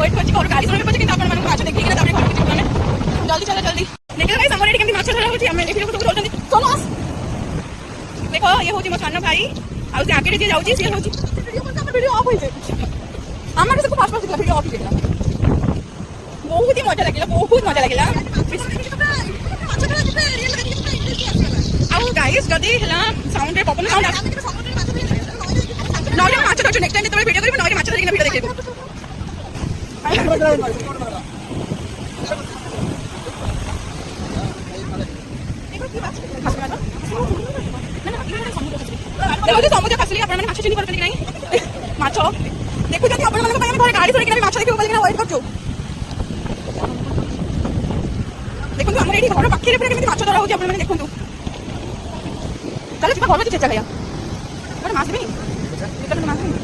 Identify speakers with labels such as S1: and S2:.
S1: wait करछि और गाड़ी सुने पछे किंतु आपण मानको माछ देखि कि तापर घर के जिबने जल्दी चला जल्दी देखिए गाइस हमर एडी केमती माछ धरा होछि हम देखियो सब बोलछन चलो आस देखो ये होछि मो सानो भाई आ से आगे जे जाउछि से होछि वीडियो ऑफ होई जाय हमर से को फास्ट फास्ट वीडियो ऑफ गेला बहुत ही मजा लागिला ଆଉ ଗାଇସ୍ ଯଦି ହେଲା ସାଉଣ୍ଡ ରେ ପବନ ସାଉଣ୍ଡ ନହେଲେ ମାଛ ଧରୁଛୁ ନେକ୍ସଟ ଟାଇମ୍ ଯେତେବେଳେ ଭିଡ଼ିଓ କରିବୁ ନହେଲେ ମାଛ ଧରିକିନା ଭିଡ଼ିଓ ଦେଖେଇବୁ ସମୁଦ୍ର ଖାସିଲି ଆପଣମାନେ ମାଛ ଚିହ୍ନି ପାରୁଛନ୍ତି କି ନାହିଁ ମାଛ ଦେଖୁଛନ୍ତି ଆପଣମାନଙ୍କ ପାଇଁ ଆମେ ଘରେ ଗାଡ଼ି ଧରିକିନା ବି ମାଛ ଦେଖିବୁ ବୋଲିକିନା ୱେଟ୍ କରୁଛୁ ଦେଖନ୍ତୁ ଆମର ଏଠି ଘର ପାଖରେ ପୁରା କେମିତି ମାଛ ଧରା ହେଉଛି ଆପଣମାନେ ଦେଖନ୍ତୁ चलो चुका घर में चेचा गया मास भी